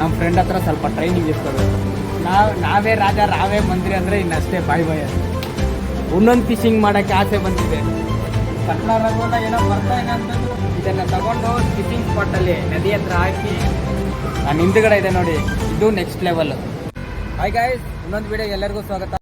ನಮ್ಮ ಫ್ರೆಂಡ್ ಹತ್ರ ಸ್ವಲ್ಪ ಟ್ರೈನಿಂಗ್ ಇಸ್ಕೋಬೇಕು. ನಾವೇ ರಾಜ ರಾವೇ ಮಂತ್ರಿ ಅಂದರೆ ಇನ್ನಷ್ಟೇ ಬಾಯ್ ಬಾಯ್. ಒಂದೊಂದು ಫಿಶಿಂಗ್ ಮಾಡೋಕ್ಕೆ ಆಸೆ ಬಂದಿದೆ. ಕಟ್ಲ ರಘುವಲ್ಲ ಏನೋ ಬರ್ತಾ ಇದೆ ಅಂತಂದು ಇದನ್ನು ತಗೊಂಡು ಫಿಶಿಂಗ್ ಸ್ಪಾಟಲ್ಲಿ ನದಿ ಹತ್ರ ಹಾಕಿ ನಾನು ಹಿಂದುಗಡೆ ಇದೆ ನೋಡಿ, ಇದು ನೆಕ್ಸ್ಟ್ ಲೆವೆಲ್. ಹಾಯ್ ಗಾಯ್ಸ್, ಇನ್ನೊಂದು ವಿಡಿಯೋ ಎಲ್ಲರಿಗೂ ಸ್ವಾಗತ.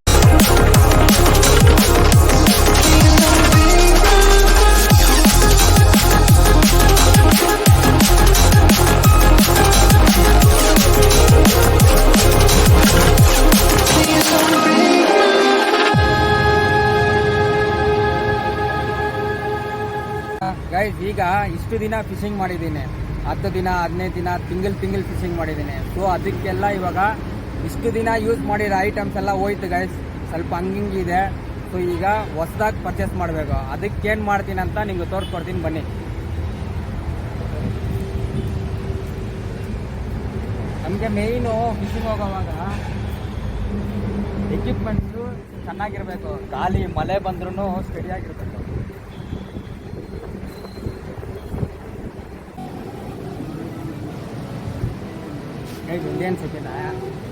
ಗೈಸ್, ಈಗ ಇಷ್ಟು ದಿನ ಫಿಶಿಂಗ್ ಮಾಡಿದ್ದೀನಿ, 10 ದಿನ 15 ದಿನ ತಿಂಗಳು ಫಿಶಿಂಗ್ ಮಾಡಿದ್ದೀನಿ. ಸೊ ಅದಕ್ಕೆಲ್ಲ ಇವಾಗ ಇಷ್ಟು ದಿನ ಯೂಸ್ ಮಾಡಿರೋ ಐಟಮ್ಸ್ ಎಲ್ಲ ಹೋಯ್ತು ಗೈಸ್, ಸ್ವಲ್ಪ ಹಂಗಿಂಗಿದೆ. ಸೊ ಈಗ ಹೊಸದಾಗಿ ಪರ್ಚೇಸ್ ಮಾಡಬೇಕು. ಅದಕ್ಕೇನು ಮಾಡ್ತೀನಿ ಅಂತ ನಿಮ್ಗೆ ತೋರಿಸ್ಕೊಡ್ತೀನಿ ಬನ್ನಿ. ನಮಗೆ ಮೇಯ್ನು ಫಿಶಿಂಗ್ ಹೋಗೋವಾಗ ಎಕ್ವಿಪ್ಮೆಂಟ್ಸು ಚೆನ್ನಾಗಿರಬೇಕು. ಗಾಳಿ ಮಳೆ ಬಂದ್ರೂ ಸ್ಟಡಿಯಾಗಿರ್ಬೇಕು. ಒಂದೇ ಅನ್ಸುತ್ತಿಲ್ಲ,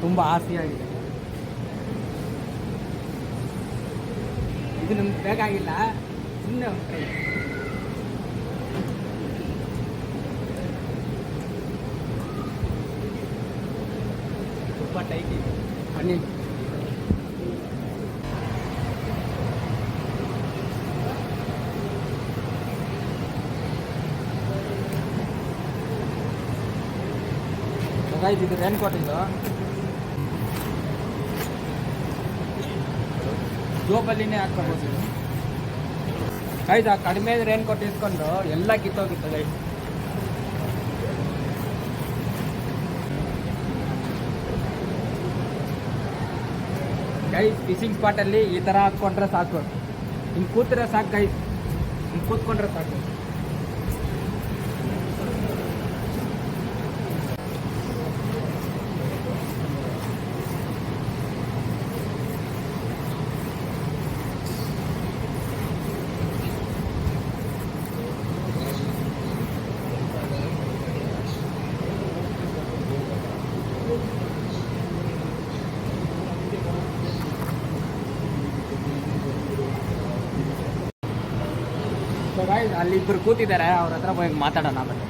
ತುಂಬ ಆಸೆಯಾಗಿದೆ. ಇದು ನಮ್ಗೆ ಬೇಕಾಗಿಲ್ಲ, ಸುಮ್ಮನೆ ತುಂಬ ಟೈಟ್ ಇದೆ ಬನ್ನಿ. ಇದು ರೇನ್ ಕೋಟ್, ಇದು ಜೋಬಲ್ಲಿನೇ ಹಾಕ್ಕೋಬೋದು ಗೈಸ್. ಆ ಕಡಿಮೆ ರೇನ್ ಕೋಟ್ ಇಸ್ಕೊಂಡು ಎಲ್ಲ ಕಿತ್ತೋಗಿತ್ತು ಗೈಸ್. ಗೈಸ್, ಫಿಶಿಂಗ್ ಸ್ಪಾಟಲ್ಲಿ ಈ ಥರ ಹಾಕ್ಕೊಂಡ್ರೆ ಸಾಕು, ಹಿಂಗೆ ಕೂತ್ರೆ ಸಾಕು ಗೈಸ್, ಹಿಂಗೆ ಕೂತ್ಕೊಂಡ್ರೆ ಸಾಕು. ಅಲ್ಲಿ ಇಬ್ಬರು ಕೂತಿದ್ದಾರೆ, ಅವ್ರ ಹತ್ರ ಹೋಗಿ ಮಾತಾಡೋಣ. ಆಮೇಲೆ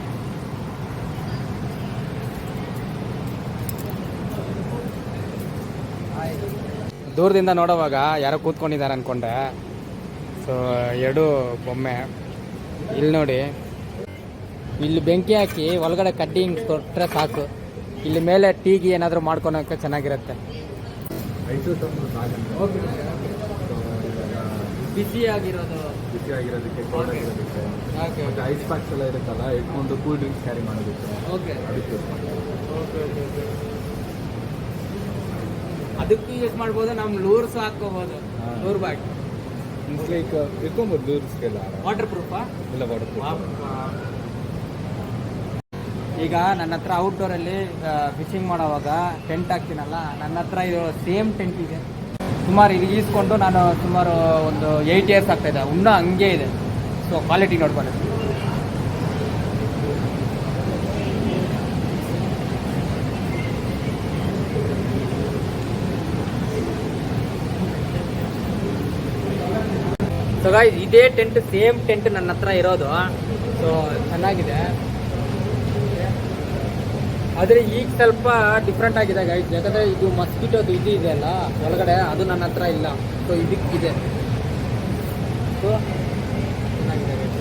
ದೂರದಿಂದ ನೋಡೋವಾಗ ಯಾರೋ ಕೂತ್ಕೊಂಡಿದ್ದಾರೆ ಅಂದ್ಕೊಂಡೆ. ಸೊ 2 ಬೊಮ್ಮೆ ಇಲ್ಲಿ ನೋಡಿ, ಇಲ್ಲಿ ಬೆಂಕಿ ಹಾಕಿ ಒಳಗಡೆ ಕಡ್ಡಿ ಹಿಂಗೆ ಕೊಟ್ಟರೆ ಸಾಕು. ಇಲ್ಲಿ ಮೇಲೆ ಟೀಗಿ ಏನಾದರೂ ಮಾಡ್ಕೊಳೋಕ್ಕೆ ಚೆನ್ನಾಗಿರುತ್ತೆ. ಬಿಸಿಯಾಗಿರೋದಕ್ಕೆ ಕೋಲ್ಡ್ ಆಗಿರೋದಕ್ಕೆ ಮತ್ತು ಐಸ್ ಪ್ಯಾಕ್ಸ್ ಎಲ್ಲ ಇರುತ್ತಲ್ಲ, ಇಟ್ಕೊಂಡು ಕೂಲ್ ಡ್ರಿಂಕ್ಸ್ ಕ್ಯಾರಿ ಮಾಡೋದಕ್ಕೆ ಅದಕ್ಕೆ ಯೂಸ್ ಮಾಡ್ತಾರೆ. ಅದಕ್ಕೂ ಯೂಸ್ ಮಾಡ್ಬೋದು. ನಮ್ಮ ಲೂರ್ಸ್ ಹಾಕ್ಕೋಬೋದು, ಲೂರ್ ಬ್ಯಾಗ್ ಲೈಕ್ ಇಟ್ಕೊಬೋದು. ಲೂರ್ಸ್ಗೆಲ್ಲ ವಾಟರ್ ಪ್ರೂಫಾ? ಇಲ್ಲ, ವಾಟರ್ ಪ್ರೂಫ್. ಈಗ ನನ್ನ ಹತ್ರ ಔಟ್ಡೋರಲ್ಲಿ ಫಿಶಿಂಗ್ ಮಾಡೋವಾಗ ಟೆಂಟ್ ಹಾಕ್ತೀನಲ್ಲ, ನನ್ನ ಹತ್ರ ಇದು ಸೇಮ್ ಟೆಂಟ್ ಇದೆ. ಸುಮಾರು ಇದು ಈಸ್ಕೊಂಡು ನಾನು ಸುಮಾರು ಒಂದು 8 ಇಯರ್ಸ್ ಆಗ್ತಾಯಿದೆ, ಇನ್ನೂ ಹಂಗೆ ಇದೆ. ಸೊ ಕ್ವಾಲಿಟಿ ನೋಡ್ಕೊಂಡು. ಸೊ ಗೈಸ್, ಇದೇ ಟೆಂಟ್, ಸೇಮ್ ಟೆಂಟ್ ನನ್ನ ಹತ್ರ ಇರೋದು. ಸೊ ಚೆನ್ನಾಗಿದೆ, ಆದರೆ ಈಗ ಸ್ವಲ್ಪ ಡಿಫ್ರೆಂಟ್ ಆಗಿದೆ ಗೈಸ್. ಯಾಕಂದರೆ ಇದು ಮಸ್ಕಿಟೋದು ಇದು ಇದೆ ಅಲ್ಲ ಒಳಗಡೆ, ಅದು ನನ್ನ ಹತ್ರ ಇಲ್ಲ. ಸೊ ಇದಕ್ಕಿದೆ. ಸೊ ಚೆನ್ನಾಗಿದೆ ಗೈಸ್.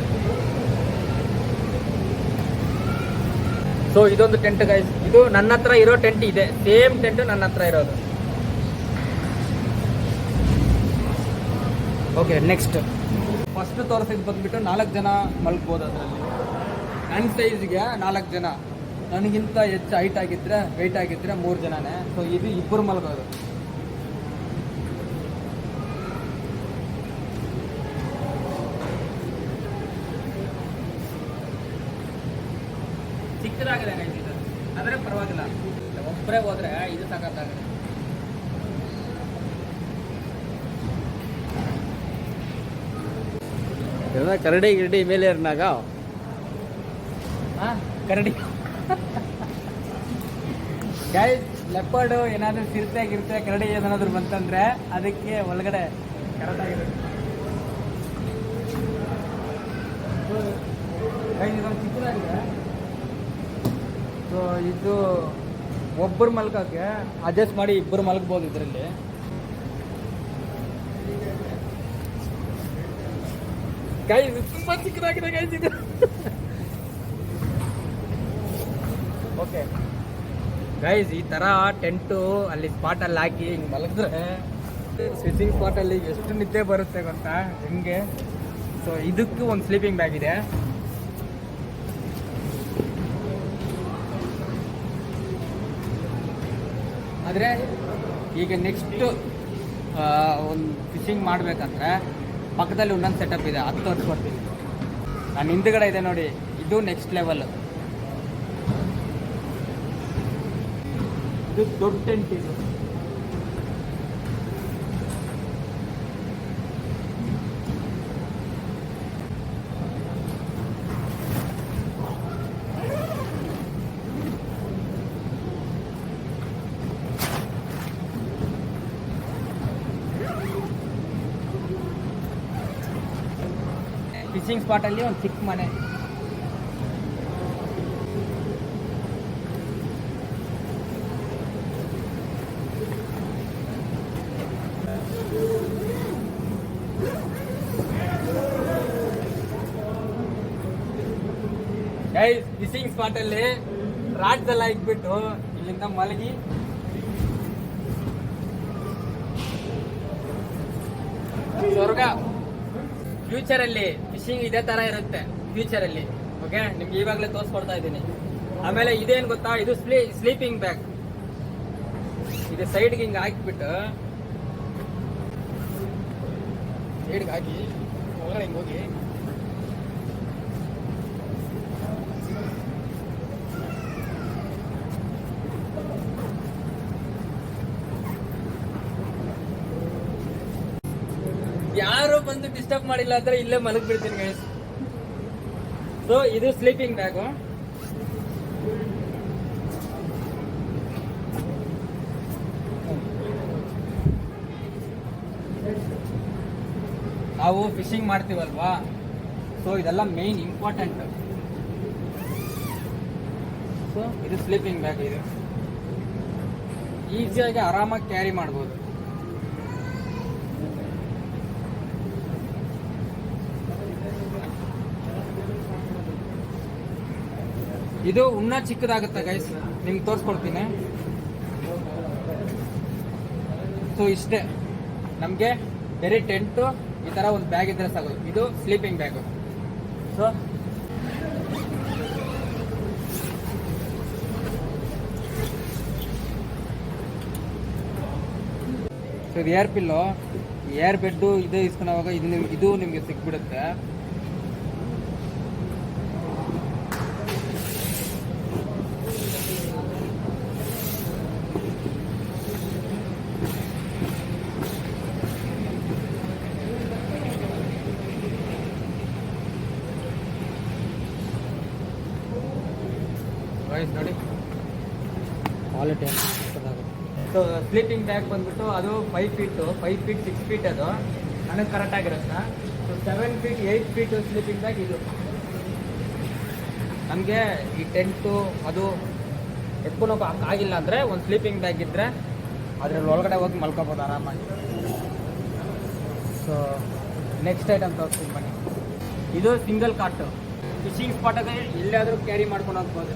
ಸೊ ಇದೊಂದು ಟೆಂಟ್ ಗೈಸ್, ಇದು ನನ್ನ ಹತ್ರ ಇರೋ ಟೆಂಟ್ ಇದೆ, ಸೇಮ್ ಟೆಂಟ್ ನನ್ನ ಹತ್ರ ಇರೋದು. ಓಕೆ, ನೆಕ್ಸ್ಟ್ ಫಸ್ಟ್ ತೋರಿಸಿದ್ದು ಬಂದುಬಿಟ್ಟು 4 ಜನ ಮಲ್ಗ್ಬೋದು ಅದರಲ್ಲಿ. ನನ್ನ ಸೈಜ್ಗೆ 4 ಜನ, ನನಗಿಂತ ಹೆಚ್ಚು ಹೈಟ್ ಆಗಿದ್ದರೆ ವೆಯ್ಟ್ ಆಗಿದ್ದರೆ 3 ಜನನೇ. ಸೊ ಇದು 2 ಮಲ್ಗೋದು. ಚಿಕ್ಕದಾಗಿದೆ ಇದು, ಆದರೆ ಪರವಾಗಿಲ್ಲ. ಒಬ್ಬರೇ ಹೋದರೆ ಇದು ಸಾಕಾಗಿದೆ. ಕರಡಿ ಗಿರಡಿ ಮೇಲೆ ಇರ್ನಾಗ ಕರಡಿ ಗೈಸ್ ಲೆಪರ್ಡು ಏನಾದರೂ ಸಿರ್ತೆ ಗಿರ್ತೆ ಕರಡಿ ಏನಾದರೂ ಬಂತಂದ್ರೆ ಅದಕ್ಕೆ ಒಳಗಡೆ ಕರೆಕ್ಟಾಗಿರುತ್ತೆ. ಗೈಸ್ ಇದೊಂದು ಚಿಕ್ಕದಾಗಿದೆ. ಸೊ ಇದು ಒಬ್ಬರು ಮಲ್ಕೋಕ್ಕೆ ಅಡ್ಜಸ್ಟ್ ಮಾಡಿ ಇಬ್ಬರು ಮಲ್ಕೋಬೋದು ಇದರಲ್ಲಿ. ಗೈಸ್ ತುಂಬ ಚಿಕ್ಕದಾಗಿದೆ ಗೈಸ್ ಇದು. ಓಕೆ ಗೈಸ್ ಈ ಥರ ಟೆಂಟು ಅಲ್ಲಿ ಸ್ಪಾಟಲ್ಲಿ ಹಾಕಿ ಹಿಂಗೆ ಮಲಗಿದ್ರೆ ಸ್ವಿಚಿಂಗ್ ಸ್ಪಾಟಲ್ಲಿ ಎಷ್ಟು ನಿದ್ದೆ ಬರುತ್ತೆ ಗೊತ್ತಾ ಹಿಂಗೆ. ಸೊ ಇದಕ್ಕೂ ಒಂದು ಸ್ಲೀಪಿಂಗ್ ಬ್ಯಾಗ್ ಇದೆ. ಆದರೆ ಈಗ ನೆಕ್ಸ್ಟು ಒಂದು ಫಿಶಿಂಗ್ ಮಾಡಬೇಕಂದ್ರೆ ಪಕ್ಕದಲ್ಲಿ ಒಂದೊಂದು ಸೆಟಪ್ ಇದೆ, ಅದು ತೋರಿಸ್ಕೊಡ್ತೀನಿ. ನಾನು ಹಿಂದುಗಡೆ ಇದೆ ನೋಡಿ, ಇದು ನೆಕ್ಸ್ಟ್ ಲೆವೆಲ್. ಇದು ದೊಡ್ಡ ಟೆಂಟ್ ಇದು. ಫಿಶಿಂಗ್ ಸ್ಪಾಟಲ್ಲಿ ಒಂದು ಚಿಕ್ಕ ಮನೆ. ಫಿಶಿಂಗ್ ಸ್ಪಾಟಲ್ಲಿ ರಾಡ್ದೆಲ್ಲ ಇಟ್ಬಿಟ್ಟು ಇಲ್ಲಿಂದ ಮಲಗಿ ಸ್ವರ್ಗ. ಫ್ಯೂಚರಲ್ಲಿ ಫಿಶಿಂಗ್ ಇದೇ ಥರ ಇರುತ್ತೆ ಫ್ಯೂಚರಲ್ಲಿ. ಓಕೆ, ನಿಮ್ಗೆ ಇವಾಗಲೇ ತೋರಿಸ್ಕೊಡ್ತಾ ಇದ್ದೀನಿ. ಆಮೇಲೆ ಇದೇನು ಗೊತ್ತಾ, ಇದು ಸ್ಲೀಪಿಂಗ್ ಬ್ಯಾಗ್. ಇದು ಸೈಡ್ಗೆ ಹಿಂಗೆ ಹಾಕಿಬಿಟ್ಟು ಸೈಡ್ಗೆ ಹಾಕಿ ಒಳಗಡೆ ಹಿಂಗೆ ಹೋಗಿ ಯಾರು ಬಂದು ಡಿಸ್ಟರ್ಬ್ ಮಾಡಿಲ್ಲ ಅಂದ್ರೆ ಇಲ್ಲೇ ಮಲಗಿ ಬಿಡ್ತೀನಿ ಗೈಸ್. ಸೊ ಇದು ಸ್ಲೀಪಿಂಗ್ ಬ್ಯಾಗು. ನಾವು ಫಿಶಿಂಗ್ ಮಾಡ್ತೀವಲ್ವಾ, ಸೊ ಇದೆಲ್ಲ ಮೇನ್ ಇಂಪಾರ್ಟೆಂಟ್. ಸೊ ಇದು ಸ್ಲೀಪಿಂಗ್ ಬ್ಯಾಗ್. ಇದು ಈಸಿಯಾಗಿ ಆರಾಮಾಗಿ ಕ್ಯಾರಿ ಮಾಡ್ಬೋದು. ಇದು ಇನ್ನೂ ಚಿಕ್ಕದಾಗುತ್ತೆ ಗೈಸ್, ನಿಮ್ಗೆ ತೋರಿಸ್ಕೊಡ್ತೀನಿ. ಸೊ ಇಷ್ಟೇ, ನಮಗೆ ಬೇರೆ ಟೆಂಟು ಈ ಥರ ಒಂದು ಬ್ಯಾಗ್ ಇದ್ರೆ ಸಾಕು. ಇದು ಸ್ಲೀಪಿಂಗ್ ಬ್ಯಾಗು. ಸೊ ಇದು ಏರ್ ಪಿಲ್ಲು, ಏರ್ ಬೆಡ್ಡು ಇದು ಇಸ್ಕೊಳ್ಳೋವಾಗ ಇದು ನಿಮಗೆ ಸಿಕ್ಬಿಡುತ್ತೆ. ನೋಡಿ ಕ್ವಾಲಿಟಿ ಸೊ ಸ್ಲೀಪಿಂಗ್ ಬ್ಯಾಗ್ ಬಂದ್ಬಿಟ್ಟು ಅದು 5 ಫೀಟ್ 6 ಫೀಟ್ ಅದು ನನಗೆ ಕರೆಕ್ಟ್ ಆಗಿರುತ್ತೆ. So 7 feet 8 feet sleeping bag ಇದು. ನಮಗೆ ಈ ಟೆಂಟು ಅದು ಎತ್ಕೊಂಡು ಆಗಿಲ್ಲ ಅಂದರೆ ಒಂದು ಸ್ಲೀಪಿಂಗ್ ಬ್ಯಾಗ್ ಇದ್ದರೆ ಅದ್ರಲ್ಲಿ ಒಳಗಡೆ ಹೋಗಿ ಮಲ್ಕೋಬೋದು ಆರಾಮಾಗಿ. ಸೊ ನೆಕ್ಸ್ಟ್ ಐಟಮ್ ತೋರಿಸ್ತೀನಿ ಬನ್ನಿ. ಇದು ಸಿಂಗಲ್ ಕಾಟು. ಫಿಶಿಂಗ್ ಸ್ಪಾಟಾಗೆ ಎಲ್ಲಾದರೂ ಕ್ಯಾರಿ ಮಾಡ್ಕೊಂಡು ಹೋಗ್ಬೋದು.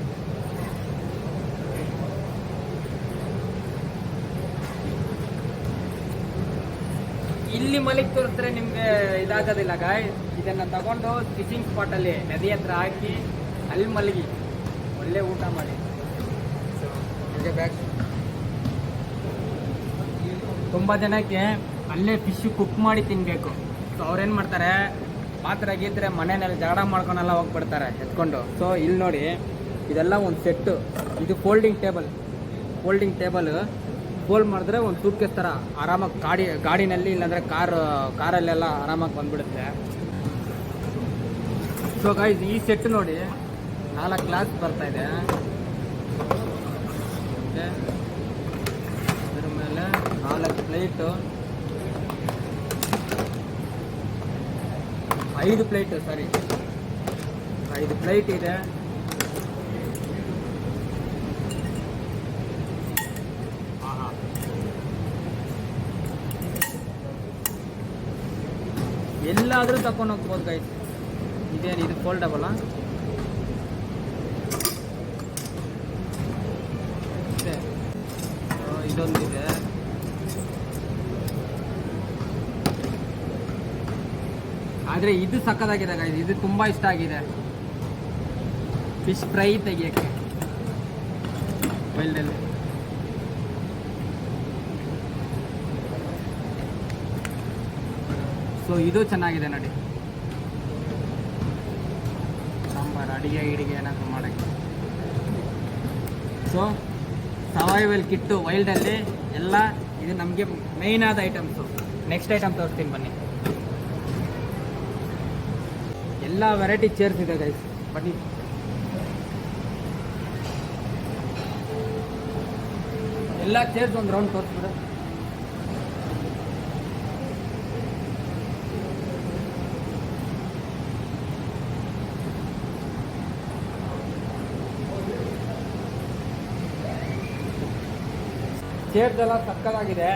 ಇಲ್ಲಿ ಮಲಿಗೆ ತೋರಿಸಿದ್ರೆ ನಿಮಗೆ ಇದಾಗೋದಿಲ್ಲ ಗಾಯ್. ಇದನ್ನು ತಗೊಂಡು ಫಿಶಿಂಗ್ ಸ್ಪಾಟಲ್ಲಿ ನದಿ ಹತ್ರ ಹಾಕಿ ಅಲ್ಲಿ ಮಲಗಿ ಒಳ್ಳೆ ಊಟ ಮಾಡಿ. ಸೊ ಬ್ಯಾಗ್ ತುಂಬ ಜನಕ್ಕೆ ಅಲ್ಲೇ ಫಿಶ್ ಕುಕ್ ಮಾಡಿ ತಿನ್ನಬೇಕು. ಸೊ ಅವ್ರೇನು ಮಾಡ್ತಾರೆ, ಪಾತ್ರೆ ಗೀತ್ರೆ ಮನೆಯಲ್ಲಿ ಜಗಳ ಮಾಡ್ಕೊಂಡೆಲ್ಲ ಹೋಗ್ಬಿಡ್ತಾರೆ ಎತ್ಕೊಂಡು. ಸೊ ಇಲ್ಲಿ ನೋಡಿ, ಇದೆಲ್ಲ ಒಂದು ಸೆಟ್ಟು. ಇದು ಫೋಲ್ಡಿಂಗ್ ಟೇಬಲ್ ಫೋಲ್ಡ್ ಮಾಡಿದ್ರೆ ಒಂದು ಸೂಟ್ಕೇಸ್ ಥರ ಆರಾಮಾಗಿ ಗಾಡಿನಲ್ಲಿ ಇಲ್ಲಾಂದರೆ ಕಾರಲ್ಲೆಲ್ಲ ಆರಾಮಾಗಿ ಬಂದ್ಬಿಡುತ್ತೆ. ಸೊ ಗೈಸ್ ಈ ಸೆಟ್ ನೋಡಿ 4 ಗ್ಲಾಸ್ ಬರ್ತಾಯಿದೆ. ಓಕೆ, ಅದ್ರ ಮೇಲೆ 4 ಪ್ಲೇಟು, 5 ಪ್ಲೇಟು, ಸಾರಿ 5 ಪ್ಲೇಟ್ ಇದೆ. ಎಲ್ಲಾದರೂ ತಕೊಂಡು ಹೋಗ್ಬೋದು ಗೈಸ್. ಇದೇನು ಇದು ಫೋಲ್ಡಬಲ್ಲ? ಇದೊಂದಿದೆ. ಆದರೆ ಇದು ಸಕ್ಕತ್ತಾಗಿದೆ ಗೈಸ್, ಇದು ತುಂಬ ಇಷ್ಟ ಆಗಿದೆ. ಫಿಶ್ ಫ್ರೈ ತೆಗಿಯೋಕ್ಕೆ ವೈಲ್ಡಲ್ಲಿ. ಸೊ ಇದು ಚೆನ್ನಾಗಿದೆ ನೋಡಿ, ಸಾಂಬಾರು ಅಡಿಗೆ ಏನಾದರೂ ಮಾಡೋಕ್ಕೆ. ಸೊ ಸರ್ವೈವಲ್ ಕಿಟ್ಟು ವೈಲ್ಡಲ್ಲಿ ಎಲ್ಲ ಇದು ನಮಗೆ ಮೇಯ್ನ್ ಆದ ಐಟಮ್ಸು. ನೆಕ್ಸ್ಟ್ ಐಟಮ್ ತೋರಿಸ್ತೀನಿ ಬನ್ನಿ. ಎಲ್ಲ ವೆರೈಟಿ ಚೇರ್ಸ್ ಇದೆ ಗೈಸ್, ಬನ್ನಿ. ಎಲ್ಲ ಚೇರ್ಸ್ ಒಂದು ರೌಂಡ್ ತೋರಿಸ್ಬಿಡು. ಚೇರ್ಸ್ ಎಲ್ಲ ಸಕ್ಕತ್ತಾಗಿದೆ.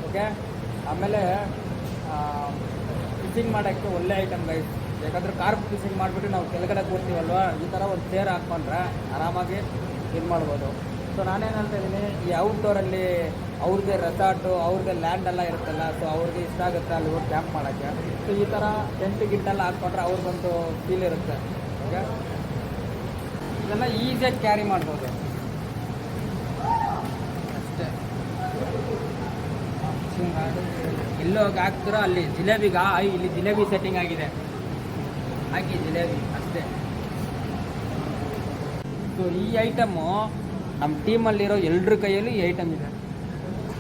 ಓಕೆ, ಆಮೇಲೆ ಫಿಶಿಂಗ್ ಮಾಡೋಕ್ಕೆ ಒಳ್ಳೆ ಐಟಮ್ ಗೈಸ್. ಯಾಕಂದರೆ ಕಾರ್ಪ್ ಫಿಶಿಂಗ್ ಮಾಡಿಬಿಟ್ಟು ನಾವು ಕೆಳಗಡೆ ಕೂರ್ತೀವಲ್ವ, ಈ ಥರ ಒಂದು ಚೇರ್ ಹಾಕ್ಕೊಂಡ್ರೆ ಆರಾಮಾಗಿ ಇದು ಮಾಡ್ಬೋದು. ಸೊ ನಾನೇನು ಹೇಳ್ತಾ ಇದ್ದೀನಿ, ಈ ಔಟ್ಡೋರಲ್ಲಿ ಅವ್ರದ್ದೇ ರೆಸಾರ್ಟು, ಅವ್ರದ್ದೇ ಲ್ಯಾಂಡ್ ಎಲ್ಲ ಇರುತ್ತಲ್ಲ, ಸೊ ಅವ್ರಿಗೆ ಇಷ್ಟ ಆಗುತ್ತೆ ಅಲ್ಲಿ ಹೋಗಿ ಕ್ಯಾಂಪ್ ಮಾಡೋಕ್ಕೆ. ಸೊ ಈ ಥರ ಟೆಂಟ್ ಗಿಟ್ಟೆಲ್ಲ ಹಾಕ್ಕೊಂಡ್ರೆ ಅವ್ರಿಗೊಂದು ಫೀಲ್ ಇರುತ್ತೆ. ಓಕೆ, ಇದೆಲ್ಲ ಈಸಿಯಾಗಿ ಕ್ಯಾರಿ ಮಾಡ್ಬೋದು ಅಷ್ಟೇ. ಎಲ್ಲೋಗಿ ಹಾಕ್ತಿರೋ ಅಲ್ಲಿ ಜಿಲೇಬಿಗ ಇಲ್ಲಿ ಜಿಲೇಬಿ ಸೆಟ್ಟಿಂಗ್ ಆಗಿದೆ, ಹಾಕಿ ಜಿಲೇಬಿ ಅಷ್ಟೇ. ಸೊ ಈ ಐಟಮು ನಮ್ಮ ಟೀಮಲ್ಲಿರೋ ಎಲ್ಲರ ಕೈಯಲ್ಲೂ ಈ ಐಟಮ್ ಇದೆ.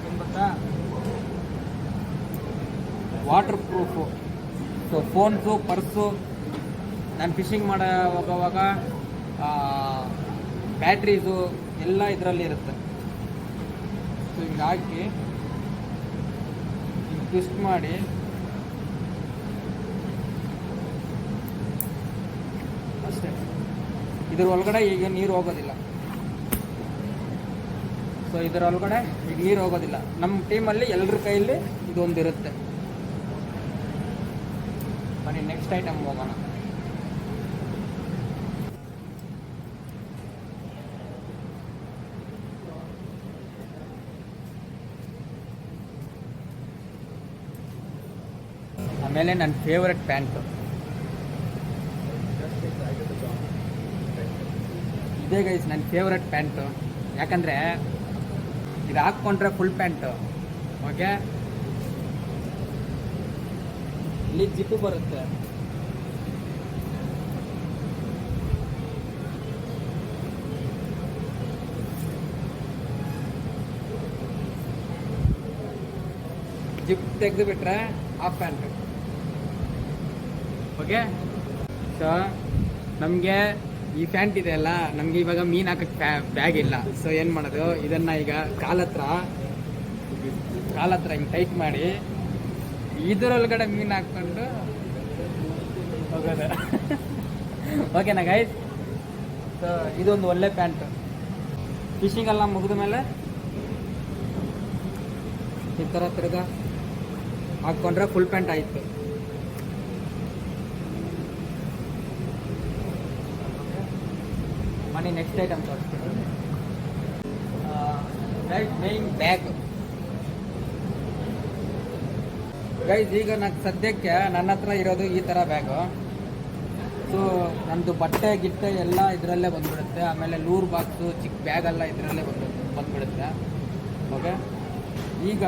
ಏನು ಗೊತ್ತಾ, water proof. So phones, purse, ನಾನು ಫಿಶಿಂಗ್ ಮಾಡೋ ಹೋಗೋವಾಗ ಬ್ಯಾಟ್ರೀಸು ಎಲ್ಲ ಇದರಲ್ಲಿ ಇರುತ್ತೆ. ಸೊ ಹಿಂಗೆ ಹಾಕಿ ಟ್ವಿಸ್ಟ್ ಮಾಡಿ ಅಷ್ಟೇ. ಇದ್ರ ಒಳಗಡೆ ಈಗ ನೀರು ಹೋಗೋದಿಲ್ಲ. ಸೊ ಇದರ ಒಳಗಡೆ ಈಗ ನೀರು ಹೋಗೋದಿಲ್ಲ. ನಮ್ಮ ಟೀಮಲ್ಲಿ ಎಲ್ಲರ ಕೈಯಲ್ಲಿ ಇದೊಂದಿರುತ್ತೆ. ಬನ್ನಿ ನೆಕ್ಸ್ಟ್ ಐಟಮ್ ಹೋಗೋಣ. ಆಮೇಲೆ ನನ್ನ ಫೇವ್ರೆಟ್ ಪ್ಯಾಂಟು ಇದೇ ಗೈಸ್, ನನ್ನ ಫೇವ್ರೆಟ್ ಪ್ಯಾಂಟು. ಯಾಕಂದರೆ ಇದು ಹಾಕ್ಕೊಂಡ್ರೆ ಫುಲ್ ಪ್ಯಾಂಟು. ಓಕೆ, ಇಲ್ಲಿ ಜಿಪ್ಪು ಬರುತ್ತೆ. ಜಿಪ್ ತೆಗೆದು ಬಿಟ್ರೆ ಹಾಫ್ ಪ್ಯಾಂಟು. ಓಕೆ, ಸೊ ನಮಗೆ ಈ ಪ್ಯಾಂಟ್ ಇದೆ ಅಲ್ಲ, ನಮಗೆ ಇವಾಗ ಮೀನು ಹಾಕಕ್ಕೆ ಬ್ಯಾಗ್ ಇಲ್ಲ. ಸೊ ಏನು ಮಾಡೋದು, ಇದನ್ನು ಈಗ ಕಾಲ ಹತ್ರ ಹಿಂಗೆ ಟೈಟ್ ಮಾಡಿ ಇದರೊಳಗಡೆ ಮೀನು ಹಾಕ್ಕೊಂಡು ಹೋಗೋದು. ಓಕೆನಾ ಗೈಸ್? ಸೊ ಇದೊಂದು ಒಳ್ಳೆ ಪ್ಯಾಂಟು. ಫಿಶಿಂಗ್ ಎಲ್ಲ ಮುಗಿದ ಮೇಲೆ ಈ ಥರ ತಿರ್ಗ ಹಾಕ್ಕೊಂಡ್ರೆ ಫುಲ್ ಪ್ಯಾಂಟ್ ಆಯಿತು. ಮನಿ ನೆಕ್ಸ್ಟ್ ಐಟಮ್ ತೋರಿಸ್ತೀನಿ ಗೈಸ್. Main bag guys. ಈಗ నాకు ಸದ್ಯಕ್ಕೆ ನನ್ನ ಹತ್ರ ಇರೋದು ಈ ಥರ ಬ್ಯಾಗು. ಸೊ ನಮ್ಮದು ಬಟ್ಟೆ ಗಿಟ್ಟೆ ಎಲ್ಲ ಇದರಲ್ಲೇ ಬಂದ್ಬಿಡುತ್ತೆ. ಆಮೇಲೆ ಲೂರ್ ಬಾಕ್ಸು, ಚಿಕ್ಕ ಬ್ಯಾಗೆಲ್ಲ ಇದರಲ್ಲೇ ಬಂದ್ಬಿಡುತ್ತೆ. ಓಕೆ, ಈಗ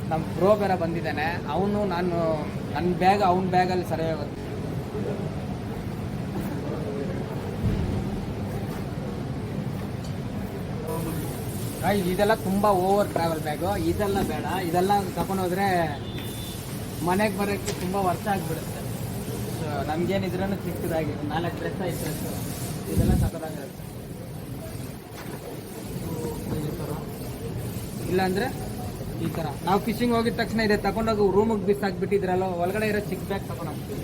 ನಮ್ಮ ಬ್ರೋ ಬೇರೆ ಬಂದಿದ್ದಾನೆ. ಅವನು ನನ್ನ ಬ್ಯಾಗ್ ಅವನ ಬ್ಯಾಗಲ್ಲಿ ಸರಿಯಾಗುತ್ತೆ. ಇದೆಲ್ಲ ತುಂಬ ಓವರ್ ಟ್ರಾವೆಲ್ ಬ್ಯಾಗು. ಇದೆಲ್ಲ ಬೇಡ, ಇದೆಲ್ಲ ತಗೊಂಡೋದ್ರೆ ಮನೆಗೆ ಬರೋಕ್ಕೆ ತುಂಬ ವರ್ಷ ಆಗಿಬಿಡುತ್ತೆ. ಸೊ ನಮಗೇನಿದ್ರೂ ಚಿಕ್ಕದಾಗಿ 4 ಡ್ರೆಸ್ 5 ಡ್ರೆಸ್ಸು ಇದೆಲ್ಲ ತಗೋದಾಗಿರುತ್ತೆ. ಇಲ್ಲಾಂದರೆ ಈ ಥರ ನಾವು ಫಿಶಿಂಗ್ ಹೋಗಿದ ತಕ್ಷಣ ಇದೆ ತಗೊಂಡೋಗಿ ರೂಮಿಗೆ ಬಿಸಾಕ್ಬಿಟ್ಟಿದ್ರಲ್ಲ ಒಳಗಡೆ ಇರೋ ಚಿಕ್ಕ ಬ್ಯಾಗ್ ತಗೊಂಡು ಹೋಗ್ತೀವಿ.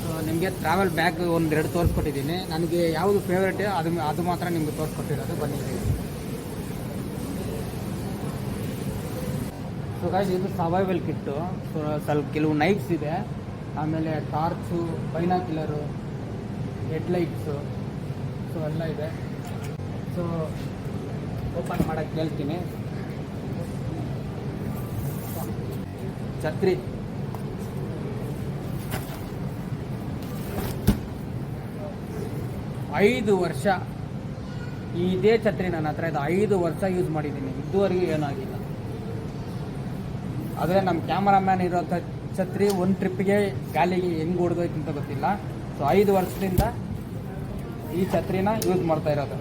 ಸೊ ನಿಮಗೆ ಟ್ರಾವೆಲ್ ಬ್ಯಾಗ್ ಒಂದೆರಡು ತೋರಿಸ್ಕೊಟ್ಟಿದ್ದೀನಿ. ನನಗೆ ಯಾವುದು ಫೇವ್ರೇಟ್ ಅದು ಮಾತ್ರ ನಿಮ್ಗೆ ತೋರಿಸ್ಕೊಟ್ಟಿರೋದು. ಬಂದಿದ್ದೀವಿ. ಸೊ ಗಾಯ್ಸ್ ಇದು ಸರ್ವೈವಲ್ ಕಿಟ್ಟು. ಸೊ ಸ್ವಲ್ಪ ಕೆಲವು ನೈಫ್ಸ್ ಇದೆ, ಆಮೇಲೆ ಟಾರ್ಚು, ಬೈನಾಕ್ಯುಲರು, ಹೆಡ್ಲೈಟ್ಸು, ಸೊ ಎಲ್ಲ ಇದೆ. ಸೊ ಓಪನ್ ಮಾಡೋಕ್ಕೆ ಹೇಳ್ತೀನಿ. ಛತ್ರಿ, ಐದು ವರ್ಷ ಇದೇ ಛತ್ರಿ ನನ್ನ ಹತ್ರ ಇದೆ. 5 ವರ್ಷ ಯೂಸ್ ಮಾಡಿದ್ದೀನಿ, ಇದುವರೆಗೂ ಏನೂ ಆಗಿಲ್ಲ. ಆದರೆ ನಮ್ಮ ಕ್ಯಾಮರಾಮ್ಯಾನ್ ಇರೋಂಥ ಛತ್ರಿ ಒಂದು ಟ್ರಿಪ್ಪಿಗೆ ಗಾಲಿಗೆ ಹೆಂಗೆ ಹೊಡೆದೋಯ್ತು ಅಂತ ಗೊತ್ತಿಲ್ಲ. ಸೊ 5 ವರ್ಷದಿಂದ ಈ ಛತ್ರಿನ ಯೂಸ್ ಮಾಡ್ತಾ ಇರೋದು.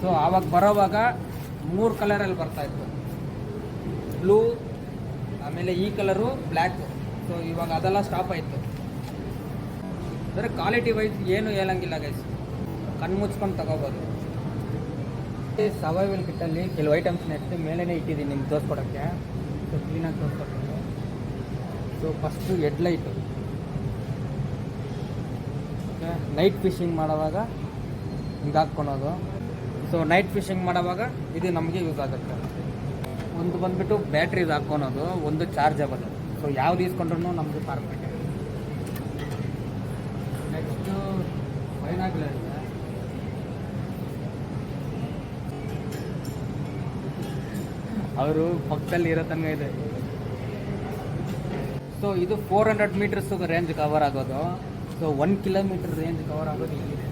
ಸೊ ಆವಾಗ ಬರೋವಾಗ 3 ಕಲರಲ್ಲಿ ಬರ್ತಾಯಿತ್ತು, ಬ್ಲೂ, ಆಮೇಲೆ ಈ ಕಲರು ಬ್ಲ್ಯಾಕ್. ಸೊ ಇವಾಗ ಅದೆಲ್ಲ ಸ್ಟಾಪ್ ಆಯಿತು. ಅಂದರೆ ಕ್ವಾಲಿಟಿ ವೈಸ್ ಏನು ಹೇಳಂಗಿಲ್ಲ ಗೈಸ್, ಕಣ್ಣು ಮುಚ್ಕೊಂಡು ತಗೋಬೋದು. ಸರ್ವೈವಲ್ ಕಿಟ್ಟಲ್ಲಿ ಕೆಲವು ಐಟಮ್ಸ್ನ ಎತ್ತು ಮೇಲೇ ಇಟ್ಟಿದ್ದೀನಿ ನಿಮ್ಗೆ ತೋರಿಸ್ಕೊಡೋಕ್ಕೆ. ಸೊ ಕ್ಲೀನಾಗಿ ತೋರಿಸ್ಕೊಡ್ತೀನಿ. So first headlight. Okay, night fishing ಮಾಡೋವಾಗ ಹಿಂಗೆ ಹಾಕ್ಕೊಳೋದು. ಸೊ ನೈಟ್ ಫಿಶಿಂಗ್ ಮಾಡೋವಾಗ ಇದು ನಮಗೆ ಯೂಸ್ ಆಗುತ್ತೆ. ಒಂದು ಬಂದುಬಿಟ್ಟು ಬ್ಯಾಟ್ರೀಸ್ ಹಾಕ್ಕೊಳೋದು, ಒಂದು ಚಾರ್ಜಬಲ್. ಸೊ ಯಾವ್ದು ಈಸ್ಕೊಂಡ್ರೂ ನಮಗೆ ಪರ್ಫೆಕ್ಟ್. ನೆಕ್ಸ್ಟು ಬೈನಾಕ್ಯುಲರ್ ಇದೆ. ಅವರು ಪಕ್ಕದಲ್ಲಿ ಇರೋ ತನಕ ಇದೆ. ಸೊ ಇದು 400 ಮೀಟರ್ಸ್ ರೇಂಜ್ ಕವರ್ ಆಗೋದು. ಸೊ 1 ಕಿಲೋಮೀಟರ್ ರೇಂಜ್ ಕವರ್ ಆಗೋದು ಇಲ್ಲಿದೆ.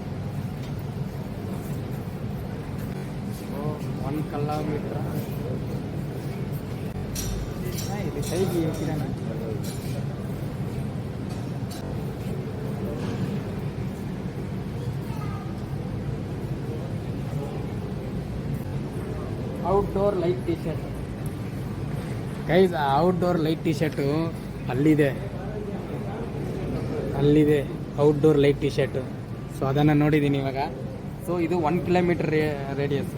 ಸೊ 1 ಕಿಲೋಮೀಟರ್ ಇದು ಸೈಜ್ ಇರ್ತೀರ. Outdoor light T shirt guys, outdoor light T shirt ಅಲ್ಲಿದೆ outdoor light T shirt. So ಅದನ್ನು ನೋಡಿದ್ದೀನಿ ಇವಾಗ. ಸೊ ಇದು 1 ಕಿಲೋಮೀಟರ್ ರೇಡಿಯಸ್.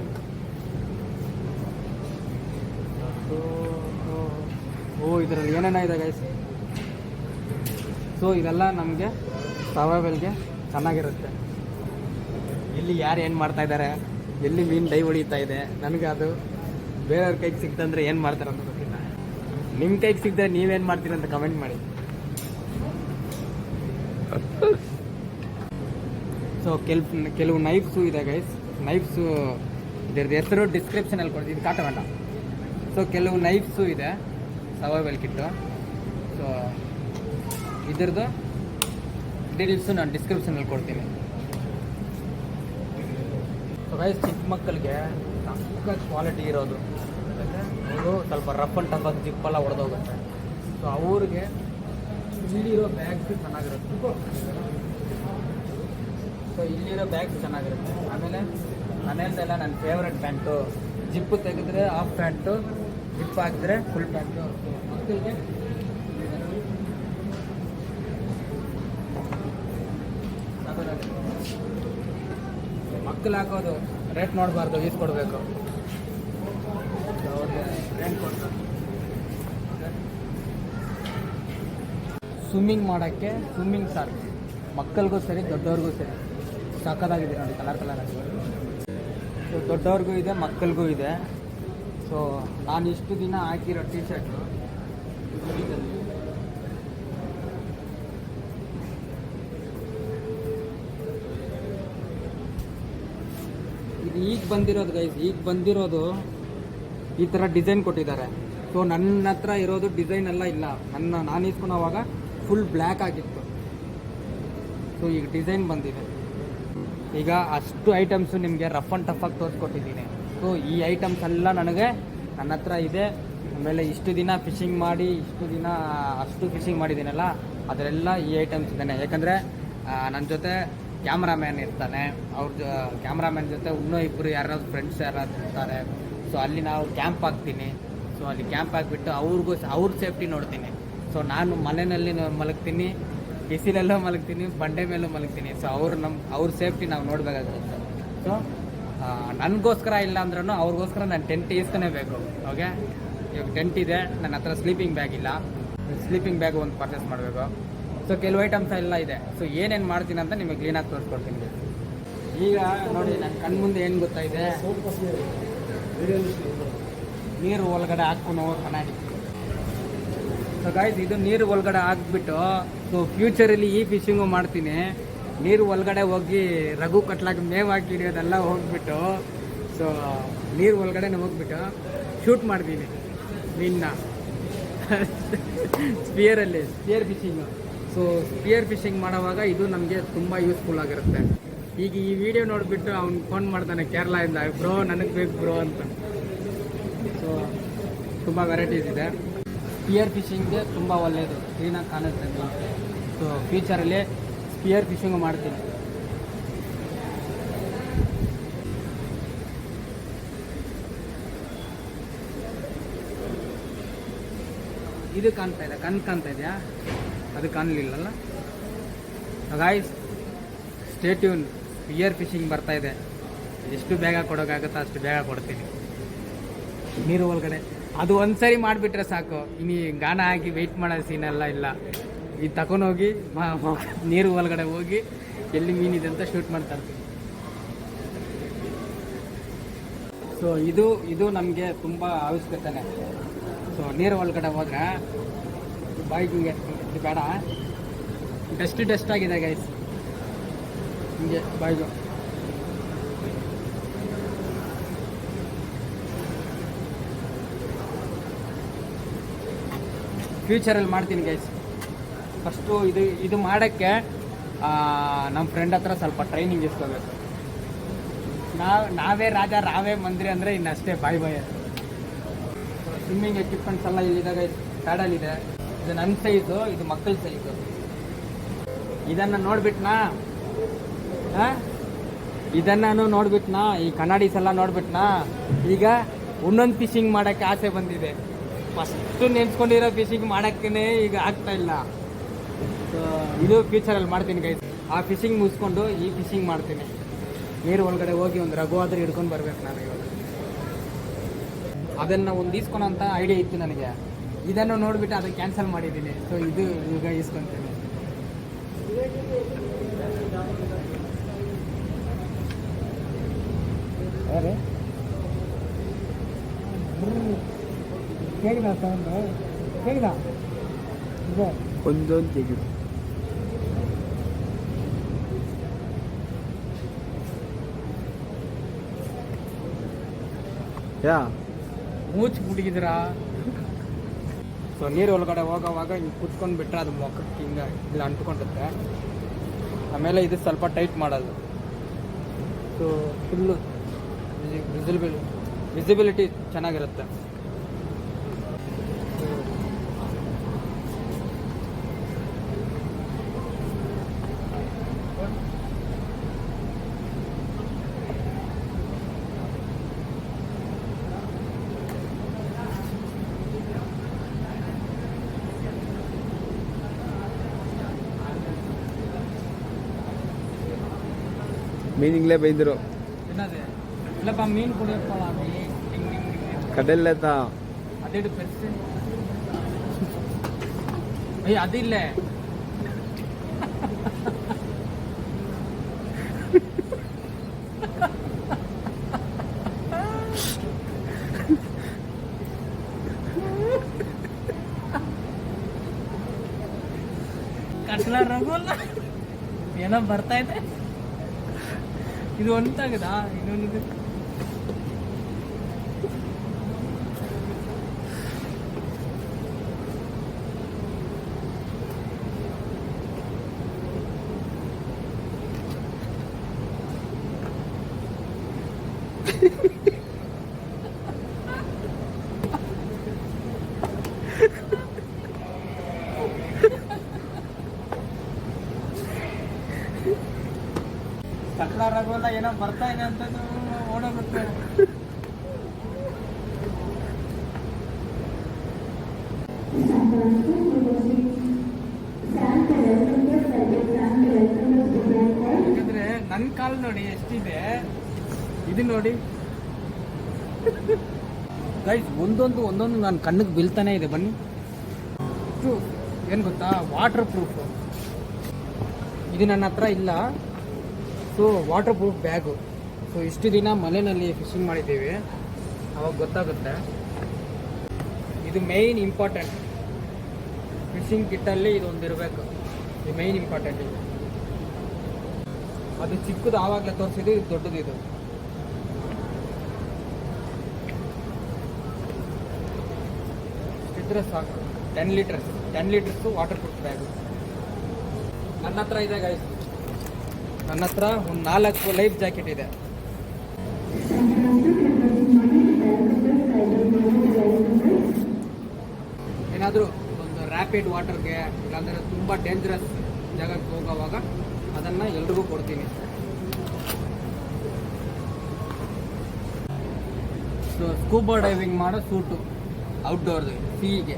ಇದರಲ್ಲಿ ಏನೇನ ಇದೆ ಗೈಸ್. ಸೊ ಇದೆಲ್ಲ ನಮಗೆ ಸರ್ವೈವಲ್ಗೆ ಚೆನ್ನಾಗಿರುತ್ತೆ. ಇಲ್ಲಿ ಯಾರು ಏನು ಮಾಡ್ತಾ ಇದ್ದಾರೆ, ಎಲ್ಲಿ ಮೀನು ಡೈ ಹೊಡಿತಾ ಇದೆ, ನನಗೆ ಅದು ಬೇರೆಯವ್ರ ಕೈಗೆ ಸಿಕ್ತಂದ್ರೆ ಏನು ಮಾಡ್ತಾರೆ ಅಂತ ಗೊತ್ತಿಲ್ಲ. ನಿಮ್ಮ ಕೈಗೆ ಸಿಕ್ಕಿದ್ರೆ ನೀವೇನು ಮಾಡ್ತೀರಿ ಅಂತ ಕಮೆಂಟ್ ಮಾಡಿ. ಸೊ ಕೆಲವು ನೈಫ್ಸು ಇದೆ ಗೈಸ್. ನೈಫ್ಸು ಇದ್ರದ್ದು ಹೆಸರು ಡಿಸ್ಕ್ರಿಪ್ಷನಲ್ಲಿ ಕೊಡ್ತೀನಿ, ಇದು ಕಾಟ ಬೇಡ. ಸೊ ಕೆಲವು ನೈಫ್ಸು ಇದೆ ಸರ್ವೈವಲ್ ಕಿಟ್ಟು. ಸೊ ಇದ್ರದ್ದು ಡೀಟೇಲ್ಸು ನಾನು ಡಿಸ್ಕ್ರಿಪ್ಷನಲ್ಲಿ ಕೊಡ್ತೀನಿ. ಸೊ ಗೈಸ್, ಚಿಕ್ಕ ಮಕ್ಕಳಿಗೆ ಸಖತ್ ಕ್ವಾಲಿಟಿ ಇರೋದು. ಅವರು ಸ್ವಲ್ಪ ರಫ್ ಅಂಡ್ ಟಫ್ ಆಗಿ ಜಿಪ್ಪೆಲ್ಲ ಹೊಡೆದೋಗುತ್ತೆ. ಸೊ ಅವ್ರಿಗೆ ಇಲ್ಲಿರೋ ಬ್ಯಾಗ್ಸ್ ಚೆನ್ನಾಗಿರುತ್ತೆ. ಸೊ ಇಲ್ಲಿರೋ ಬ್ಯಾಗ್ಸ್ ಚೆನ್ನಾಗಿರುತ್ತೆ. ಆಮೇಲೆ ಮನೆಯಲ್ಲೆಲ್ಲ ನನ್ನ ಫೇವ್ರೆಟ್ ಪ್ಯಾಂಟು, ಜಿಪ್ಪು ತೆಗೆದ್ರೆ ಹಾಫ್ ಪ್ಯಾಂಟು, ಜಿಪ್ ಹಾಕಿದ್ರೆ ಫುಲ್ ಪ್ಯಾಂಟು. ಮಕ್ಕಳಿಗೆ ಮಕ್ಕಳು ಹಾಕೋದು ರೇಟ್ ನೋಡಬಾರ್ದು, ಈಸ್ಕೊಡ್ಬೇಕು. ಸ್ವಿಮ್ಮಿಂಗ್ ಮಾಡೋಕ್ಕೆ ಸ್ವಿಮ್ಮಿಂಗ್ ಶಾರ್ಟ್, ಮಕ್ಕಳಿಗೂ ಸರಿ ದೊಡ್ಡವ್ರಿಗೂ ಸರಿ. ಸಾಕಾಗಿದೆ ನೋಡಿ, ಕಲರ್ ಆಗಿ. ಸೊ ದೊಡ್ಡವ್ರಿಗೂ ಇದೆ, ಮಕ್ಕಳಿಗೂ ಇದೆ. ಸೊ ನಾನು ಇಷ್ಟು ದಿನ ಹಾಕಿರೋ ಟಿ ಶರ್ಟು ಇದು ಈಗ ಬಂದಿರೋದು ಗೈಸ್. ಈಗ ಬಂದಿರೋದು ಈ ಥರ ಡಿಸೈನ್ ಕೊಟ್ಟಿದ್ದಾರೆ. ಸೊ ನನ್ನ ಹತ್ರ ಇರೋದು ಡಿಸೈನ್ ಎಲ್ಲ ಇಲ್ಲ. ನಾನು ಇಸ್ಕೊಳೋವಾಗ ಫುಲ್ ಬ್ಲ್ಯಾಕ್ ಆಗಿತ್ತು. ಸೊ ಈಗ ಡಿಸೈನ್ ಬಂದಿದೆ. ಈಗ ಅಷ್ಟು ಐಟಮ್ಸು ನಿಮಗೆ ರಫ್ ಆ್ಯಂಡ್ ಟಫ್ ಆಗಿ ತೋರಿಸ್ಕೊಟ್ಟಿದ್ದೀನಿ. ಸೊ ಈ ಐಟಮ್ಸ್ ಎಲ್ಲ ನನ್ನ ಹತ್ರ ಇದೆ. ಆಮೇಲೆ ಇಷ್ಟು ದಿನ ಫಿಶಿಂಗ್ ಮಾಡಿ ಅಷ್ಟು ಫಿಶಿಂಗ್ ಮಾಡಿದ್ದೀನಲ್ಲ, ಅದರೆಲ್ಲ ಈ ಐಟಮ್ಸ್ ಇದ್ದಾನೆ. ಯಾಕಂದರೆ ನನ್ನ ಜೊತೆ ಕ್ಯಾಮ್ರಾಮ್ಯಾನ್ ಇರ್ತಾನೆ. ಕ್ಯಾಮ್ರಾಮ್ಯಾನ್ ಜೊತೆ ಇನ್ನೂ ಇಬ್ಬರು ಯಾರಾದ್ರು ಫ್ರೆಂಡ್ಸ್ ಯಾರಾದ್ರು ಇರ್ತಾರೆ. ಸೊ ಅಲ್ಲಿ ನಾವು ಕ್ಯಾಂಪ್ ಹಾಕ್ತೀನಿ. ಸೊ ಅಲ್ಲಿ ಕ್ಯಾಂಪ್ ಹಾಕ್ಬಿಟ್ಟು ಅವ್ರ ಸೇಫ್ಟಿ ನೋಡ್ತೀನಿ. ಸೊ ನಾನು ಮನೆಯಲ್ಲಿ ಮಲಗ್ತೀನಿ, ಬಿಸಿಲೆಲ್ಲೂ ಮಲಗ್ತೀನಿ, ಬಂಡೆ ಮೇಲೂ ಮಲಗ್ತೀನಿ. ಸೊ ಅವ್ರ ಸೇಫ್ಟಿ ನಾವು ನೋಡಬೇಕಾಗುತ್ತೆ. ಸೊ ನನಗೋಸ್ಕರ ಇಲ್ಲ ಅಂದ್ರೂ ಅವ್ರಿಗೋಸ್ಕರ ನಾನು ಟೆಂಟ್ ಬೇಕು. ಓಕೆ, ಇವಾಗ ಟೆಂಟ್ ಇದೆ, ನನ್ನ ಹತ್ರ ಸ್ಲೀಪಿಂಗ್ ಬ್ಯಾಗ್ ಇಲ್ಲ. ಸ್ಲೀಪಿಂಗ್ ಬ್ಯಾಗ್ ಒಂದು ಪರ್ಚೇಸ್ ಮಾಡಬೇಕು. ಸೊ ಕೆಲವು ಐಟಮ್ಸ್ ಎಲ್ಲ ಇದೆ. ಸೊ ಏನೇನು ಮಾಡ್ತೀನಿ ಅಂತ ನಿಮಗೆ ಕ್ಲೀನಾಗಿ ತೋರಿಸ್ಕೊಡ್ತೀನಿ. ಈಗ ನೋಡಿ, ನನ್ನ ಕಣ್ಮುಂದೆ ಏನು ಗೊತ್ತಾಯಿದೆ, ನೀರು ಒಳಗಡೆ ಹಾಕ್ಕೊಂಡು ಕನ್ನಡಿ. ಸೊ ಗಾಯ್ಸ್, ಇದು ನೀರು ಒಳಗಡೆ ಹಾಕ್ಬಿಟ್ಟು ಸೊ ಫ್ಯೂಚರಲ್ಲಿ ಈ ಫಿಶಿಂಗು ಮಾಡ್ತೀನಿ. ನೀರು ಒಳಗಡೆ ಹೋಗಿ ರಘು ಕಟ್ಲಾಕ ಮೇವು ಹಾಕಿ ಹಿಡಿಯೋದೆಲ್ಲ ಹೋಗ್ಬಿಟ್ಟು ಸೊ ನೀರು ಒಳಗಡೆ ಹೋಗ್ಬಿಟ್ಟು ಶೂಟ್ ಮಾಡ್ತೀನಿ ಮೀನ್ನ spear fishing. So spear fishing ಮಾಡೋವಾಗ ಇದು ನಮಗೆ ತುಂಬ ಯೂಸ್ಫುಲ್ ಆಗಿರುತ್ತೆ. ಈಗ ಈ ವಿಡಿಯೋ ನೋಡಿಬಿಟ್ಟು ಅವ್ನು ಫೋನ್ ಮಾಡ್ತಾನೆ ಕೇರಳದಿಂದ, ಬ್ರೋ ನನಗೆ ಬೇಕು ಬ್ರೋ ಅಂತ. ಸೊ ತುಂಬ ವೆರೈಟೀಸ್ ಇದೆ. ಸ್ಪಿಯರ್ ಫಿಶಿಂಗ್ಗೆ ತುಂಬ ಒಳ್ಳೆಯದು, ಕ್ಲೀನಾಗಿ ಕಾಣುತ್ತೆ. ಸೊ ಫ್ಯೂಚರಲ್ಲಿ ಸ್ಪಿಯರ್ ಫಿಶಿಂಗು ಮಾಡ್ತೀನಿ. ಇದು ಕಾಣ್ತಾ ಇದೆ, ಕಾಣ್ತಾ ಇದೆಯಾ? ಅದು ಕಾಣಲಿಲ್ಲಲ್ಲ guys. Stay tune, spear fishing ಬರ್ತಾ ಇದೆ. ಎಷ್ಟು ಬೇಗ ಕೊಡೋಕ್ಕಾಗುತ್ತೋ ಅಷ್ಟು ಬೇಗ ಕೊಡ್ತೀನಿ. ನೀರು ಒಳಗಡೆ ಅದು ಒಂದ್ಸರಿ ಮಾಡಿಬಿಟ್ರೆ ಸಾಕು, ಇನ್ನು ಗಾನ ಹಾಕಿ ವೆಯ್ಟ್ ಮಾಡೋ ಸೀನೆಲ್ಲ ಇಲ್ಲ. ಇದು ತಗೊಂಡೋಗಿ ನೀರು ಒಳಗಡೆ ಹೋಗಿ ಎಲ್ಲಿ ಮೀನಿದೆ ಅಂತ ಶೂಟ್ ಮಾಡ್ತಾ ಇರ್ತೀನಿ. ಸೊ ಇದು ನಮಗೆ ತುಂಬ ಅವಶ್ಯಕತೆನೇ. ಸೊ ನೀರು ಒಳಗಡೆ ಹೋದ್ರೆ ಬಾಯ್ಕಿಂಗೆ ಇದು ಬೇಡ, ಡಸ್ಟ್ ಆಗಿದೆ ಗೈಸ್. ಹಿಂಗೆ ಬಾಯ್ಗು ಫ್ಯೂಚರಲ್ಲಿ ಮಾಡ್ತೀನಿ ಗೈಸ್. ಫಸ್ಟು ಇದು ಮಾಡೋಕ್ಕೆ ನಮ್ಮ ಫ್ರೆಂಡ್ ಹತ್ರ ಸ್ವಲ್ಪ ಟ್ರೈನಿಂಗ್ ಇಸ್ಕೋಬೇಕು. ನಾವೇ ರಾಜ ರಾವೇ ಮಂತ್ರಿ ಅಂದರೆ ಇನ್ನಷ್ಟೇ ಬಾಯ್ ಸ್ವಿಮ್ಮಿಂಗ್ ಎಕ್ವಿಪ್ಮೆಂಟ್ಸ್ ಎಲ್ಲ ಇಲ್ಲಿದೆ ಗೈಸ್. ಪ್ಯಾಡಲ್ಲಿದೆ. ಇದು ನನ್ನ ಸೈಜು, ಇದು ಮಕ್ಕಳ ಸೈಜು. ಇದನ್ನು ನೋಡ್ಬಿಟ್ನಾ ಈ ಕನ್ನಡೀಸ್ ಎಲ್ಲ ನೋಡ್ಬಿಟ್ನಾ, ಈಗ ಒಂದೊಂದು ಫಿಶಿಂಗ್ ಮಾಡೋಕ್ಕೆ ಆಸೆ ಬಂದಿದೆ. ಫಸ್ಟು ನೆನ್ಸ್ಕೊಂಡಿರೋ ಫಿಶಿಂಗ್ ಮಾಡೋಕ್ಕೇ ಈಗ ಆಗ್ತಾ ಇಲ್ಲ. ಸೊ ಇದು ಫ್ಯೂಚರಲ್ಲಿ ಮಾಡ್ತೀನಿ ಗೈಸ್. ಆ ಫಿಶಿಂಗ್ ಮುಗಿಸ್ಕೊಂಡು ಈ ಫಿಶಿಂಗ್ ಮಾಡ್ತೀನಿ. ನೀರು ಒಳಗಡೆ ಹೋಗಿ ಒಂದು ರಘು ಆದ್ರೆ ಹಿಡ್ಕೊಂಡು ಬರ್ಬೇಕು ನಾನು ಇವಾಗ. ಅದನ್ನು ಒಂದು ಈಸ್ಕೊಳೋಂಥ ಐಡಿಯಾ ಇತ್ತು ನನಗೆ. ಇದನ್ನು ನೋಡಿಬಿಟ್ಟು ಅದನ್ನು ಕ್ಯಾನ್ಸಲ್ ಮಾಡಿದ್ದೀನಿ. ಸೊ ಇದು ಈಗ ಈಸ್ಕೊತೀನಿ. ಹೇಗಿದ ಸೌಂಡ್? ಹೇಗಿದ ಒಂದೊಂದು ತೆಗೆದು ಮೂಚ್ ಬಿಟ್ಟಿದ್ದೀರಾ. ಸೊ ನೀರು ಒಳಗಡೆ ಹೋಗೋವಾಗ ಹಿಂಗೆ ಕುತ್ಕೊಂಡು ಬಿಟ್ಟರೆ ಅದು ಮೊಕ್ಕಕ್ಕೆ ಹಿಂಗೆ ಇಲ್ಲ ಅಂಟ್ಕೊಂಡುತ್ತೆ. ಆಮೇಲೆ ಇದು ಸ್ವಲ್ಪ ಟೈಟ್ ಮಾಡೋದು. ಸೊ ಫುಲ್ಲು ವಿಸಿಬಿಲಿಟಿ ಚೆನ್ನಾಗಿರುತ್ತೆ. ಮೀನಿಂಗ್ಲೇ ಬೈದರು. என்னது இல்லப்பா மீன் கூட போலாம் கடல்ல தான். அது எடு பெருசு. ஐய் அது இல்ல. ಕಟ್ಲ ರಗೋಲ್ಲ ಏನೋ ಬರ್ತಾ ಇದೆ. ಇದು ಒಂಟಾಗದಾ? ಇನ್ನೊಂದು ಸಕ್ಲಾರಾಗೋಲ್ಲ, ಏನೋ ಬರ್ತಾ ಇದೆ ಅಂತ ಓಡೋಗುತ್ತೆ. ಯಾಕಂದ್ರೆ ನನ್ನ ಕಾಲು ನೋಡಿ ಎಷ್ಟಿದೆ, ಇದನ್ನ ನೋಡಿ ಗೈಸ್, ಒಂದೊಂದು ನನ್ನ ಕಣ್ಣಿಗೆ ಬೀಳ್ತಾನೆ ಇದೆ. ಬನ್ನಿ, ಇದು ಏನು ಗೊತ್ತಾ, ವಾಟರ್ ಪ್ರೂಫ್. ಇದು ನನ್ನ ಹತ್ರ ಇಲ್ಲ. So water proof bag. So ಇಷ್ಟು ದಿನ ಮಲೆಯಲ್ಲಿ ಫಿಶಿಂಗ್ ಮಾಡಿದ್ದೀವಿ, ಅವಾಗ ಗೊತ್ತಾಗುತ್ತೆ. ಇದು ಮೇಯ್ನ್ ಇಂಪಾರ್ಟೆಂಟ್ ಫಿಶಿಂಗ್ ಕಿಟ್ಟಲ್ಲಿ, ಇದು ಒಂದಿರಬೇಕು. ಇದು ಮೇಯ್ನ್ ಇಂಪಾರ್ಟೆಂಟ್. ಇದು ಅದು ಚಿಕ್ಕದು ಆವಾಗಲೇ ತೋರಿಸಿದ್ದು, ಇದು ದೊಡ್ಡದು. ಇದು ಇದ್ರೆ ಸಾಕು. 10 ಲೀಟರ್ಸ್ ವಾಟರ್ ಪ್ರೂಫ್ ಬ್ಯಾಗು ನನ್ನ ಹತ್ರ ಇದೆ ಗೈಸ್. ನನ್ನ ಹತ್ರ ಒಂದು 4 ಲೈಫ್ ಜಾಕೆಟ್ ಇದೆ. ಏನಾದರೂ ಒಂದು ರ್ಯಾಪಿಡ್ ವಾಟರ್ಗೆ, ಇಲ್ಲಾಂದರೆ ತುಂಬ ಡೇಂಜರಸ್ ಜಾಗಕ್ಕೆ ಹೋಗೋವಾಗ ಅದನ್ನು ಎಲ್ರಿಗೂ ಕೊಡ್ತೀನಿ. ಸೊ ಸ್ಕೂಬಾ ಡೈವಿಂಗ್ ಮಾಡೋ ಸೂಟು, ಔಟ್ಡೋರ್ದು, ಸೀಗೆ.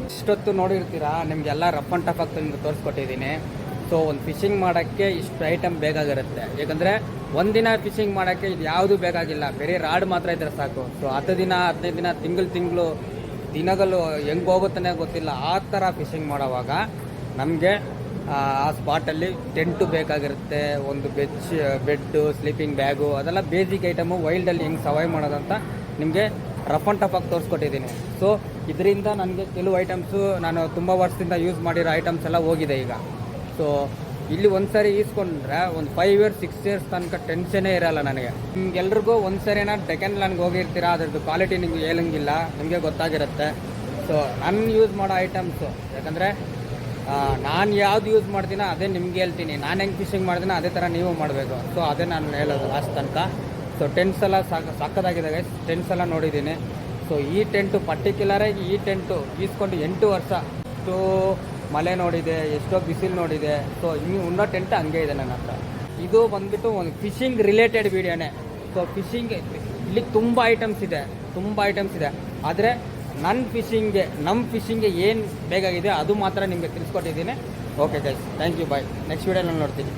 ಇಷ್ಟೊತ್ತು ನೋಡಿರ್ತೀರಾ, ನಿಮಗೆಲ್ಲ ರಫ್ ಆ್ಯಂಡ್ ಟಫ್ ಆಗ್ತಾ ನಿಮ್ಗೆ ತೋರಿಸ್ಕೊಟ್ಟಿದ್ದೀನಿ. ಸೊ ಒಂದು ಫಿಶಿಂಗ್ ಮಾಡೋಕ್ಕೆ ಇಷ್ಟು ಐಟಮ್ ಬೇಕಾಗಿರುತ್ತೆ. ಯಾಕಂದರೆ ಒಂದಿನ ಫಿಶಿಂಗ್ ಮಾಡೋಕ್ಕೆ ಇದು ಯಾವುದೂ ಬೇಕಾಗಿಲ್ಲ, ಬೇರೆ ರಾಡ್ ಮಾತ್ರ ಇದ್ದರೆ ಸಾಕು. ಸೊ 10 ದಿನ 15 ದಿನ, ತಿಂಗಳು ದಿನಗಳು ಹೆಂಗೆ ಹೋಗುತ್ತಾನೆ ಗೊತ್ತಿಲ್ಲ. ಆ ಥರ ಫಿಶಿಂಗ್ ಮಾಡೋವಾಗ ನಮಗೆ ಆ ಸ್ಪಾಟಲ್ಲಿ ಟೆಂಟು ಬೇಕಾಗಿರುತ್ತೆ, ಒಂದು ಬೆಡ್ಡು, ಸ್ಲೀಪಿಂಗ್ ಬ್ಯಾಗು, ಅದೆಲ್ಲ ಬೇಸಿಕ್ ಐಟಮು. ವೈಲ್ಡಲ್ಲಿ ಹೆಂಗೆ ಸರ್ವೈವ್ ಮಾಡೋದಂತ ನಿಮಗೆ ರಫ್ ಆ್ಯಂಡ್ ಟಫ್ ಆಗಿ ತೋರಿಸ್ಕೊಟ್ಟಿದ್ದೀನಿ. ಸೊ ಇದರಿಂದ ನನಗೆ ಕೆಲವು ಐಟಮ್ಸು, ನಾನು ತುಂಬ ವರ್ಷದಿಂದ ಯೂಸ್ ಮಾಡಿರೋ ಐಟಮ್ಸ್ ಎಲ್ಲ ಹೋಗಿದೆ ಈಗ. ಸೊ ಇಲ್ಲಿ ಒಂದು ಸಾರಿ ಈಸ್ಕೊಂಡ್ರೆ ಒಂದು 5 years 6 years ತನಕ ಟೆನ್ಷನೇ ಇರೋಲ್ಲ ನನಗೆ. ನಿಮ್ಗೆಲ್ರಿಗೂ ಒಂದು ಸಾರಿ ನಾನು ಡೆಕೆನ್ಲಾನ್ಗೆ ಹೋಗಿರ್ತೀರಾ, ಅದ್ರದ್ದು ಕ್ವಾಲಿಟಿ ನಿಮ್ಗೆ ಹೇಳಂಗಿಲ್ಲ, ನಿಮಗೆ ಗೊತ್ತಾಗಿರುತ್ತೆ. ಸೊ ನಾನು ಯೂಸ್ ಮಾಡೋ ಐಟಮ್ಸು, ಯಾಕಂದರೆ ನಾನು ಯಾವ್ದು ಯೂಸ್ ಮಾಡ್ತೀನೋ ಅದೇ ನಿಮ್ಗೆ ಹೇಳ್ತೀನಿ. ನಾನು ಹೆಂಗೆ ಫಿಶಿಂಗ್ ಮಾಡ್ತೀನೋ ಅದೇ ಥರ ನೀವು ಮಾಡಬೇಕು. ಸೊ ಅದೇ ನಾನು ಹೇಳೋದು ಲಾಸ್ಟ್ ತನಕ. ಸೊ ಟೆಂಟ್ಸ್ ಎಲ್ಲ ಸಾಕದಾಗಿದೆ ಗೈಸ್. ಟೆಂಟ್ಸ್ ಎಲ್ಲ ನೋಡಿದ್ದೀನಿ. ಸೊ ಈ ಟೆಂಟು ಪರ್ಟಿಕ್ಯುಲರಾಗಿ ಈ ಟೆಂಟು ಈಸ್ಕೊಂಡು 8 ವರ್ಷ. ಸೊ ಮಳೆ ನೋಡಿದೆ, ಎಷ್ಟೋ ಬಿಸಿಲು ನೋಡಿದೆ. ಸೊ ಇನ್ನೂ ಟೆಂಟ್ ಹಂಗೆ ಇದೆ ನನ್ನ ಹತ್ರ. ಇದು ಬಂದ್ಬಿಟ್ಟು ಒಂದು ಫಿಶಿಂಗ್ ರಿಲೇಟೆಡ್ ವೀಡಿಯೋನೇ. ಸೊ ಫಿಶಿಂಗ್ ಇಲ್ಲಿ ತುಂಬ ಐಟಮ್ಸ್ ಇದೆ. ಆದರೆ ನಮ್ಮ ಫಿಶಿಂಗ್ಗೆ ಏನು ಬೇಕಾಗಿದೆ ಅದು ಮಾತ್ರ ನಿಮಗೆ ತಿಳಿಸ್ಕೊಟ್ಟಿದ್ದೀನಿ. Okay guys, thank you, bye. Next ವೀಡಿಯೋನಲ್ಲಿ ನೋಡ್ತೀನಿ.